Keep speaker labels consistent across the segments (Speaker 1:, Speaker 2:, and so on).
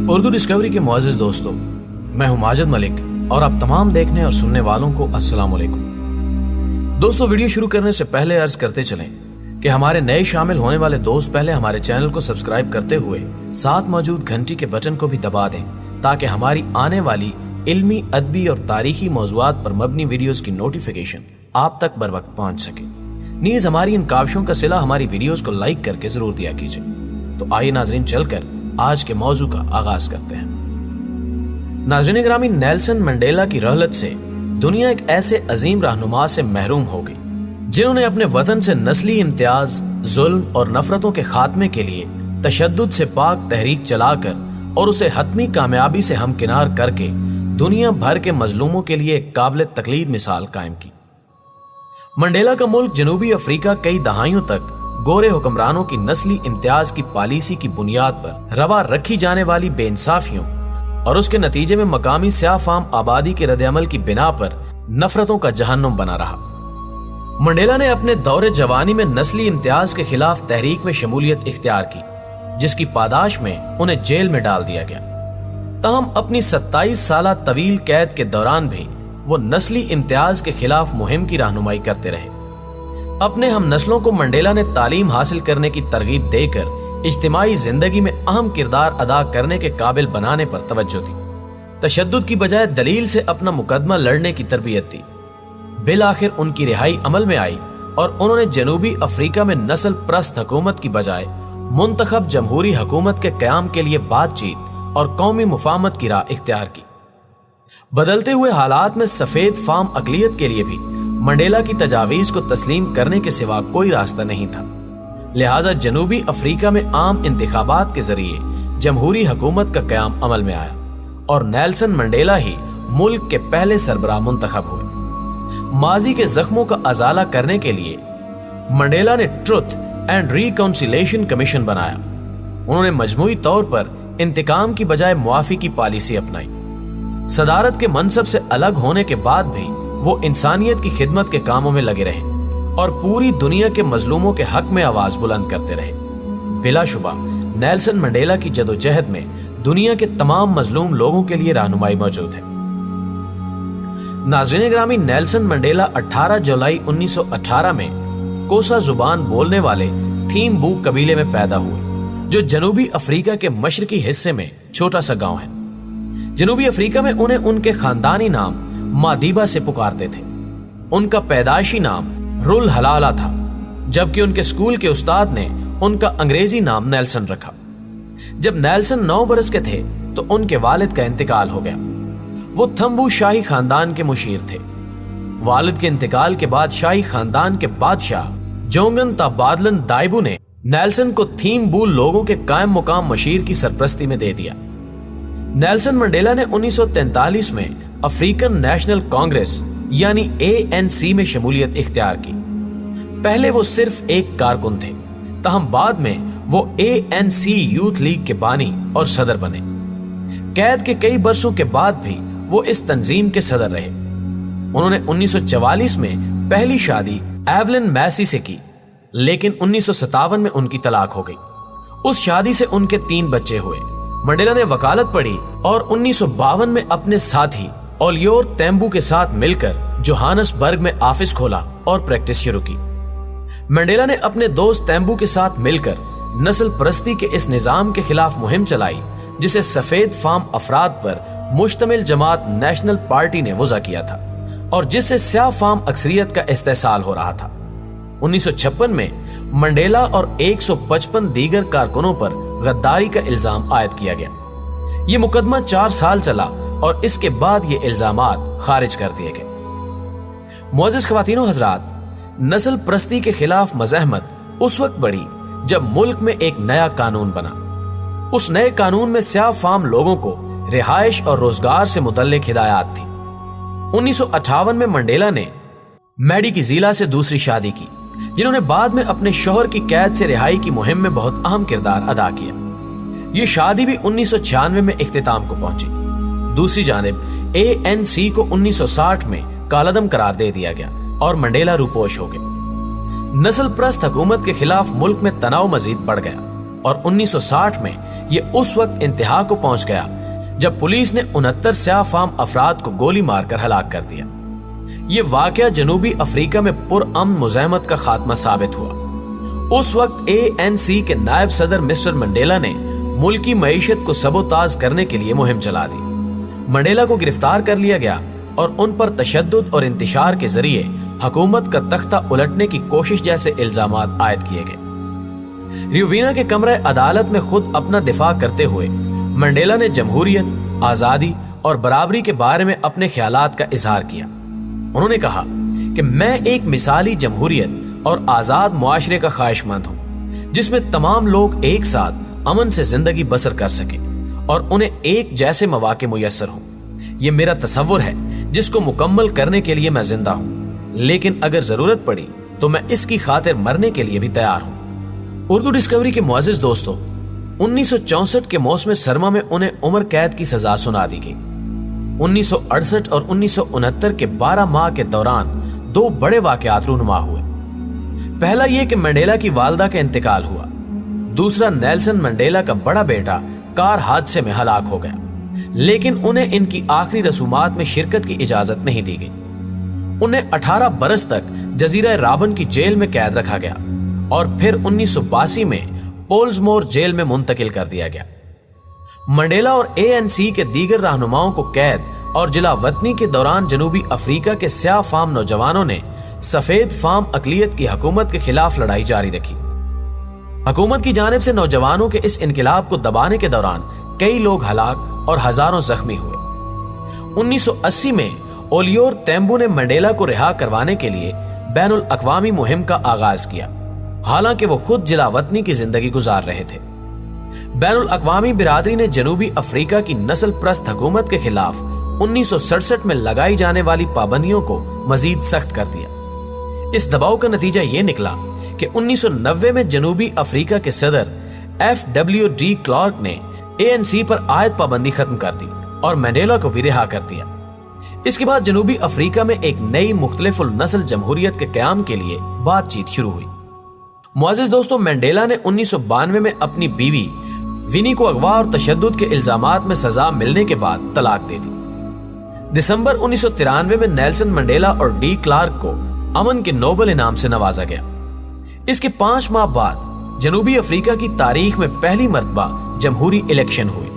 Speaker 1: Urdu discovery के मुअज़्ज़िज़ दोस्तों, मैं हूं माजिद मलिक और आप तमाम देखने और सुनने वालों को अस्सलाम वालेकुम। दोस्तों, वीडियो शुरू करने से पहले अर्ज करते चलें कि हमारे नए शामिल होने वाले दोस्त पहले हमारे चैनल को सब्सक्राइब करते हुए साथ मौजूद घंटी के बटन को भी दबा दें ताकि हमारी आने वाली इल्मी, अदबी और तारीखी मौज़ूआत पर मबनी वीडियोस की नोटिफिकेशन आप तक बर वक्त पहुंच सके। नीज हमारी इन काविशों का सिला हमारी वीडियोस को लाइक करके जरूर दिया कीजिए। तो आइए नाज़रीन, चलकर आज के मौजू का आगाज करते हैं। नाज़रीन ग्रामी, नेल्सन मंडेला की रहलत से दुनिया एक ऐसे अजीम रहनुमा से महरूम हो गई जिन्होंने अपने वतन से नस्ली इम्तियाज, जुल्म और नफरतों के खात्मे के लिए तशद्दुद से पाक तहरीक चलाकर और उसे हतमी कामयाबी से हमकिनार करके दुनिया भर के मजलूमों के लिए एक काबिल तकलीद मिसाल कायम की। मंडेला का मुल्क जनूबी अफ्रीका कई दहाइयों तक गोरे हुक्मरानों की नस्ली इम्तियाज की पॉलिसी की बुनियाद पर रवा रखी जाने वाली बेइंसाफियों और उसके नतीजे में मकामी स्याह फाम आबादी के रद्द-ए-अमल की बिना पर नफरतों का जहन्नुम बना रहा। मंडेला ने अपने दौरे जवानी में नस्ली इम्तियाज के खिलाफ तहरीक में शमूलियत इख्तियार की, जिसकी पादाश में उन्हें जेल में डाल दिया गया। ताहम अपनी 27 साला तवील कैद के दौरान भी वो नस्ली इम्तियाज के खिलाफ मुहिम की रहनुमाई करते रहे। अपने हम नस्लों को मंडेला ने तालीम हासिल करने की तरगीब देकर इज्तिमाई जिंदगी में अहम किरदार अदा करने के काबिल बनाने पर तवज्जो दी। तशद्दुद की बजाय दलील से अपना मुकदमा लड़ने की तरबियत दी। बिलाखिर उनकी रिहाई अमल में आई और उन्होंने जनूबी अफ्रीका में नस्ल प्रस्त हुकूमत की बजाय मुंतखब जमहूरी हुकूमत के क़याम के लिए बातचीत और कौमी मुफाहमत की राह इख्तियार की। बदलते हुए हालात में सफेद फाम अकलियत के लिए भी मंडेला की तजावीज को तस्लीम करने के सिवा कोई रास्ता नहीं था। लिहाजा जनूबी अफ्रीका में आम इंतखाबात के जरिए जमहूरी हुकूमत का क़याम अमल में आया और नेल्सन मंडेला ही मुल्क के पहले सरबराह मुंतखब हुए। माजी के जख्मों का अजाला करने के लिए मंडेला ने ट्रुथ एंड रिकाउंसिलेशन कमीशन बनाया। उन्होंने मजमूई तौर पर इंतकाम की बजाय मुआफी की पॉलिसी अपनाई। सदारत के मनसब से अलग होने के बाद भी वो इंसानियत की खिदमत के कामों में लगे रहे और पूरी दुनिया के मजलूमों के हक में आवाज बुलंद करते रहे। बिलाशुबा नेल्सन मंडेला की जदोजहद में दुनिया के तमाम मजलूम लोगों के लिए रहनुमाई मौजूद है। नाज़रीन ग्रामी, नेल्सन मंडेला 18 जुलाई 1918 में कोसा जुबान बोलने वाले थीम्बू कबीले में पैदा हुए, जो जनूबी अफ्रीका के मशरकी हिस्से में छोटा सा गांव है। जनूबी अफ्रीका में उन्हें उनके खानदानी नाम मादीबा से पुकारते थे। उनका पैदाइशी नाम रुल हलाला था, जबकि उनके स्कूल के उस्ताद ने उनका अंग्रेजी नाम नेल्सन रखा। जब नेल्सन 9 बरस के थे तो उनके वालिद का इंतकाल हो गया। वो थम्बू शाही खानदान के मुशीर थे। वालिद के इंतकाल के बाद शाही खानदान के बादशाह जोंगन ताबादलन दाइबू ने नेल्सन को थीम्बू लोगों के कायम मुकाम मशीर की सरपरस्ती में दे दिया। नेल्सन मंडेला ने 1943 में अफ्रीकन नेशनल कांग्रेस यानी ANC में शमूलियत इख्तियार की। पहले वो सिर्फ एक कारकुन थे, ताहम बाद में वो ANC यूथ लीग के बानी और सदर बने। कैद के कई बरसों के बाद भी वो इस तंजीम के सदर रहे। उन्होंने 1944 में पहली शादी एवलिन मैसी से की, लेकिन 1957 में उनकी तलाक हो गई। उस शादी से उनके 3 बच्चे हुए। मंडेला ने वकालत पढ़ी और 1952 में अपने साथी ओलियोर तेम्बू के साथ मिलकर जोहानसबर्ग में ऑफिस खोला और प्रैक्टिस शुरू की। मंडेला ने अपने दोस्त तेम्बू के साथ मिलकर नस्ल परस्ती के इस निजाम के खिलाफ मुहिम चलाई, जिसे सफेद फाम अफराद पर मुश्तमिल जमात नेशनल पार्टी ने वज़ा किया था और जिससे स्याह फाम अक्सरियत का इस्तेसाल हो रहा था। 1956 में मंडेला और 155 दीगर कारकुनों पर गद्दारी का इल्जाम आयद किया गया। ये मुकदमा 4 साल चला और इसके बाद ये इल्जामात खारिज कर दिए गए। मुअज़्ज़िज़ ख़वातीनो हज़रात, नस्ल परस्ती के खिलाफ मज़ाहमत उस वक्त बढ़ी जब मुल्क में एक नया कानून बना। उस नए कानून में स्याह फाम लोगों को रिहाइश और रोजगार से मुतल्लिक हिदायत थी। 1958 में मंडेला ने मैडी की ज़ीला से दूसरी शादी की, जिन्होंने बाद में अपने शौहर की कैद से रिहाई की मुहिम में बहुत अहम किरदार अदा किया। ये शादी भी 1996 में इख्तिताम को पहुंची। दूसरी जानिब ANC को 1960 में कालादम करार दे दिया गया और मंडेला रूपोश हो गए। नस्ल प्रस्त हुकूमत के खिलाफ मुल्क में तनाव मजीद बढ़ गया और 1960 में यह उस वक्त इंतहा को पहुंच गया जब पुलिस ने 69 स्याह फाम अफराद को गोली मारकर हलाक कर दिया। ये वाकया जनूबी अफ्रीका में पुरअमन मुज़ाहमत का खात्मा साबित हुआ। उस वक्त ANC के नायब सदर मिस्टर मंडेला ने मुल्की मईशत को सबोताज करने के लिए मुहिम चला दी। मंडेला को गिरफ्तार कर लिया गया और उन पर तशद्दुद और इंतशार के जरिए हुकूमत का तख्ता उलटने की कोशिश जैसे इल्जामात आयद किए गए। रियोविना के कमरे अदालत में खुद अपना दिफा करते हुए मंडेला ने जमहूरियत, आजादी और बराबरी के बारे में अपने ख्यालात का इजहार किया। उन्होंने कहा कि मैं एक मिसाली जमहूरियत और आजाद मुआशरे का ख्वाहिशमंद हूं जिसमें तमाम लोग एक साथ अमन से जिंदगी बसर कर सके और उन्हें एक जैसे मौके मुयस्सर हों। यह मेरा तसव्वुर है जिसको मुकम्मल करने के लिए मैं जिंदा हूं, लेकिन अगर जरूरत पड़ी तो मैं इसकी खातिर मरने के लिए भी तैयार हूं। उर्दू डिस्कवरी के मुअज़्ज़िज़ दोस्तों, 1964 के मौसम सरमा में उन्हें उम्र कैद की सजा सुना दी गई। 1968 और 1969 के 12 माह के दौरान दो बड़े वाकयात रूनुमा हुए। पहला यह कि मंडेला की वालदा का इंतकाल हुआ। दूसरा, नेल्सन मंडेला का बड़ा बेटा कार हादसे में हलाक हो गया, लेकिन उन्हें इनकी आखिरी रसूमात में शिरकत की इजाजत नहीं दी गई। उन्हें 18 बरस तक जजीरा राबन की जेल में कैद रखा गया और फिर 1982 में पोल्समोर जेल में मुंतकिल कर दिया गया। मंडेला और ANC के दीगर रहनुमाओं को कैद और जिलावतनी के दौरान जनूबी अफ्रीका के स्याह फाम नौजवानों ने सफेद फाम अकलियत की हुकूमत के खिलाफ लड़ाई जारी रखी। हुकूमत की जानिब से नौजवानों के इस इनकलाब को दबाने के दौरान कई लोग हलाक और हजारों जख्मी हुए। 1980 में ओलियोर तेम्बू ने मंडेला को रिहा करवाने के लिए बैनुल अक़वामी मुहिम का आगाज किया, हालांकि वो खुद जिलावतनी की जिंदगी गुजार रहे थे। बैनुल अक़वामी बिरादरी ने जनूबी अफ्रीका की नस्ल प्रस्त हुकूमत के खिलाफ 1967 में लगाई जाने वाली पाबंदियों को मजीद सख्त कर दिया। इस दबाव का नतीजा ये निकला कि 1990 में जनूबी अफ्रीका के सदर FW de क्लार्क ने ANC पर आयद पाबंदी खत्म कर दी और मंडेला को भी रिहा कर दिया। इसके बाद जनूबी अफ्रीका में एक नई मुख्तलिफुल नस्ल जमहूरियत के क़याम के लिए बातचीत शुरू हुई। मुअज़्ज़िज़ दोस्तों, मंडेला ने 1992 में अपनी बीवी विनी को अगवा और तशद्दुद के इल्जामात में सजा मिलने के बाद तलाक दे दी। दिसंबर 1993 में नेल्सन मंडेला और डी क्लार्क को अमन के नोबल इनाम से नवाजा गया। इसके 5 माह बाद जनूबी अफ्रीका की तारीख में पहली मर्तबा जमहूरी इलेक्शन हुई,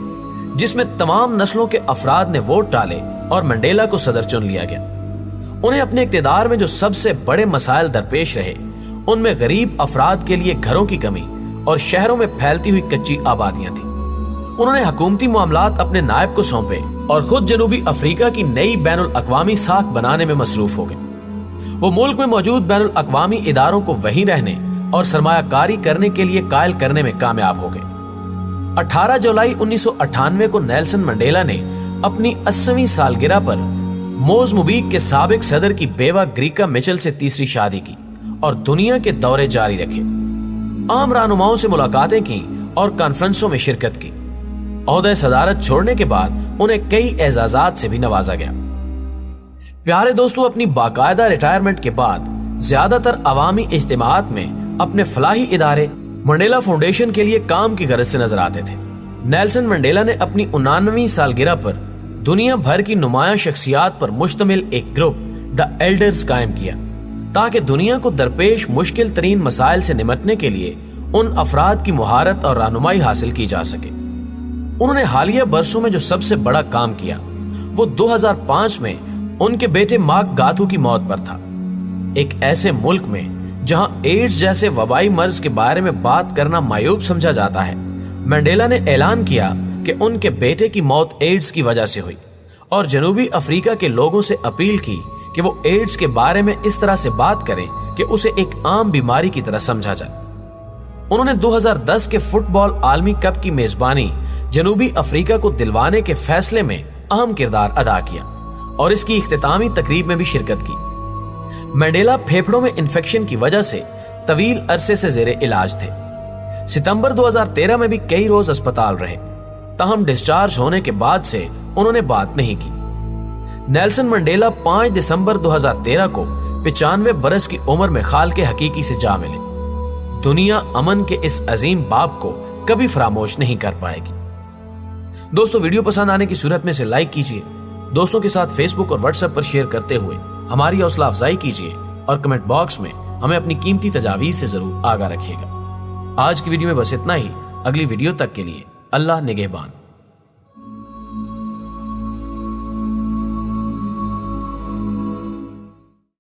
Speaker 1: जिसमें तमाम नस्लों के अफराद ने वोट डाले और मंडेला को सदर चुन लिया गया। उन्हें अपने इक़्तिदार में जो सबसे बड़े मसाइल दरपेश रहे, उनमें गरीब अफराद के लिए घरों की कमी और शहरों में फैलती हुई कच्ची आबादियां थी। उन्होंने हुकूमती मामलात अपने नायब को सौंपे और खुद जनूबी अफ्रीका की नई बैनुल अक़वामी साख बनाने में मसरूफ हो गए। वो मुल्क में मौजूद बैनुल अक़वामी इदारों को वहीं रहने और सरमायाकारी करने के लिए कायल करने में कामयाब हो गए। 18 जुलाई 1998 को नेल्सन मंडेला ने अपनी 80वीं सालगिरह पर मोज़म्बिक के साबिक सदर की बेवा ग्रीका मिचेल से तीसरी शादी की और दुनिया के दौरे जारी रखे। आम रहनुमाओं से मुलाकातें की और कॉन्फ्रेंसों में शिरकत की। ओहदे सदारत छोड़ने के बाद उन्हें कई एजाजात से भी नवाजा गया। प्यारे दोस्तों, अपनी बाकायदा रिटायरमेंट के बाद ज्यादातर अवामी इज्तिमाआत में अपने फलाही इदारे मंडेला फाउंडेशन के लिए काम की गरज से नजर आते थे। नेल्सन मंडेला ने अपनी 89वीं सालगिरह पर दुनिया भर की नुमाया शख्सियात पर मुश्तमिल एक ग्रुप द एल्डर्स कायम किया, ताकि दुनिया को दरपेश मुश्किल तरीन मसाइल से निमटने के लिए उन अफराद की मुहारत और रहनुमाई हासिल की जा सके। उन्होंने हालिया बरसों में जो सबसे बड़ा काम किया वो 2005 में उनके बेटे मार्क गाथू की मौत पर था। एक ऐसे मुल्क में जहां एड्स जैसे वबाई मर्ज के बारे में बात करना मायूब समझा जाता है, मंडेला ने ऐलान किया कि उनके बेटे की मौत एड्स की वजह से हुई और जनूबी अफ्रीका के लोगों से अपील की कि वो एड्स के बारे में इस तरह से बात करें कि उसे एक आम बीमारी की तरह समझा जाए। उन्होंने 2010 के फुटबॉल आलमी कप की मेजबानी जनूबी अफ्रीका को दिलवाने के फैसले में अहम किरदार अदा किया और इसकी इख्तितामी तकरीब में भी शिरकत की। मंडेला फेफड़ों में इन्फेक्शन की वजह से तवील अरसे से जेरे इलाज थे। सितंबर 2013 में भी कई रोज अस्पताल रहे, ताहम डिस्चार्ज होने के बाद से उन्होंने बात नहीं की। नेल्सन मंडेला 5 दिसंबर 2013 को 95 बरस की उम्र में खाल के हकीकी से जा मिले। दुनिया अमन के इस अजीम बाब को कभी फरामोश नहीं कर पाएगी। दोस्तों, वीडियो पसंद आने की सूरत में से लाइक कीजिए, दोस्तों के साथ फेसबुक और व्हाट्सएप पर शेयर करते हुए हमारी हौसला अफजाई कीजिए और कमेंट बॉक्स में हमें अपनी कीमती तजावीज़ से जरूर आगाह रखिएगा। आज की वीडियो में बस इतना ही। अगली वीडियो तक के लिए अल्लाह निगहबान।